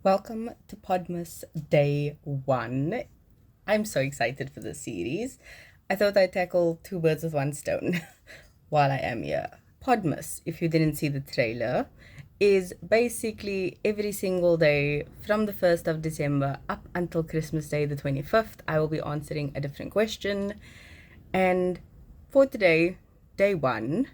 Welcome to Podmas Day 1. I'm so excited for this series. I thought I'd tackle two birds with one stone while I am here. Podmas, if you didn't see the trailer, is basically every single day from the 1st of December up until Christmas Day, the 25th. I will be answering a different question. And for today, day 1,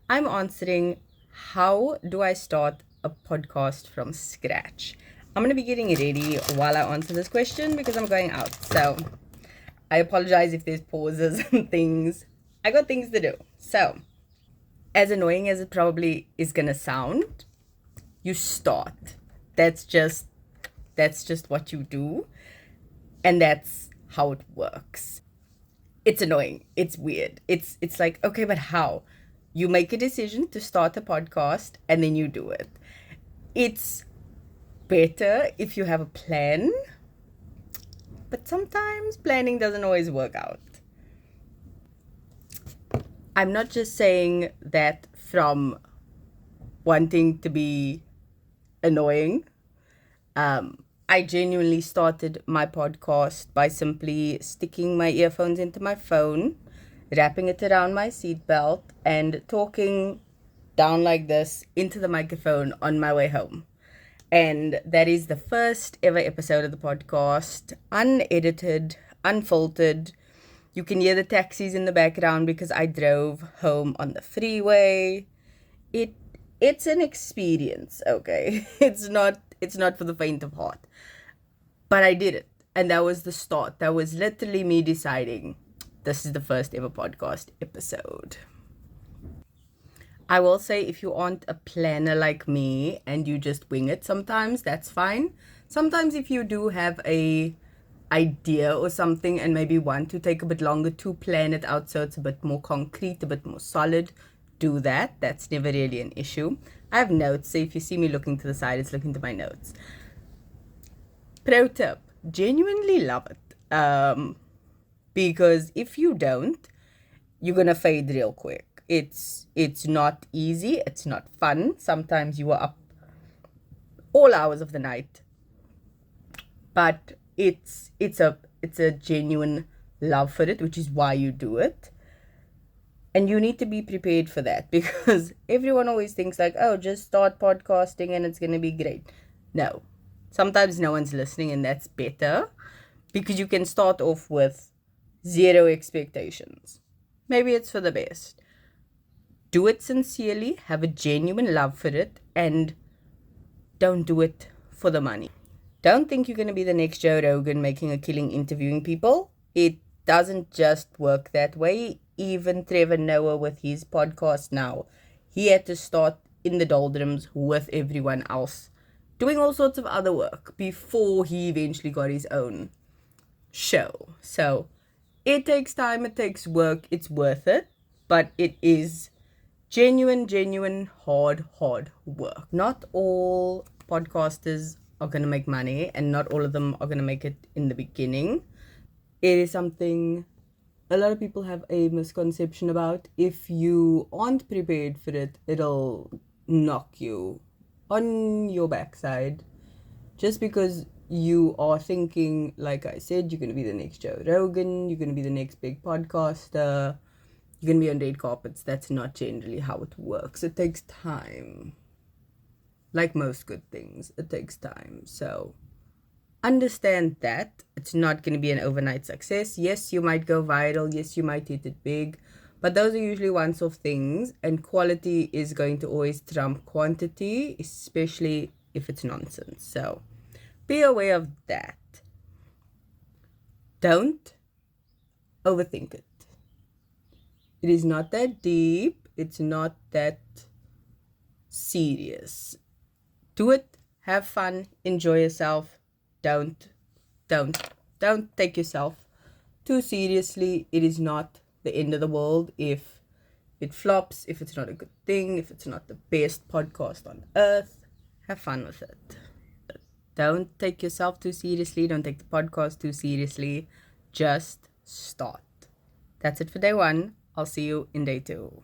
I'm answering how do I start a podcast from scratch? I'm going to be getting ready while I answer this question because I'm going out. So I apologize if there's pauses and things. I got things to do. So, as annoying as it probably is going to sound, you start. That's just what you do, and that's how it works. It's annoying. It's weird. It's like, okay, but how? You make a decision to start a podcast and then you do it. It's better if you have a plan, but sometimes planning doesn't always work out. I'm not just saying that from wanting to be annoying. I genuinely started my podcast by simply sticking my earphones into my phone, wrapping it around my seatbelt, and talking down like this into the microphone on my way home. And that is the first ever episode of the podcast, unedited, unfiltered. You can hear the taxis in the background because I drove home on the freeway. It's an experience, okay? It's not for the faint of heart. But I did it. And that was the start. That was literally me deciding this is the first ever podcast episode. I will say if you aren't a planner like me and you just wing it sometimes, that's fine. Sometimes if you do have a idea or something and maybe want to take a bit longer to plan it out so it's a bit more concrete, a bit more solid, do that. That's never really an issue. I have notes, so if you see me looking to the side, it's looking to my notes. Pro tip, genuinely love it. Because if you don't, you're gonna fade real quick. It's not easy, it's not fun. Sometimes you are up all hours of the night. But it's a genuine love for it, which is why you do it. And you need to be prepared for that because everyone always thinks like, oh, just start podcasting and it's going to be great. No. Sometimes no one's listening, and that's better because you can start off with zero expectations. Maybe it's for the best. Do it sincerely, have a genuine love for it, and don't do it for the money. Don't think you're going to be the next Joe Rogan making a killing interviewing people. It doesn't just work that way. Even Trevor Noah with his podcast now, he had to start in the doldrums with everyone else, doing all sorts of other work before he eventually got his own show. So it takes time, it takes work, it's worth it, but it is genuine, hard work. Not all podcasters are going to make money, and not all of them are going to make it in the beginning. It is something a lot of people have a misconception about. If you aren't prepared for it, it'll knock you on your backside. Just because you are thinking, like I said, you're going to be the next Joe Rogan, you're going to be the next big podcaster, you're going to be on red carpets. That's not generally how it works. It takes time. Like most good things, it takes time. So understand that it's not going to be an overnight success. Yes, you might go viral. Yes, you might hit it big. But those are usually once-off things. And quality is going to always trump quantity, especially if it's nonsense. So be aware of that. Don't overthink it. It is not that deep. It's not that serious. Do it, have fun, enjoy yourself. Don't take yourself too seriously. It is not the end of the world if it flops, if it's not a good thing, if it's not the best podcast on earth. Have fun with it. Don't take yourself too seriously. Don't take the podcast too seriously. Just start. That's it for day 1. I'll see you in day 2.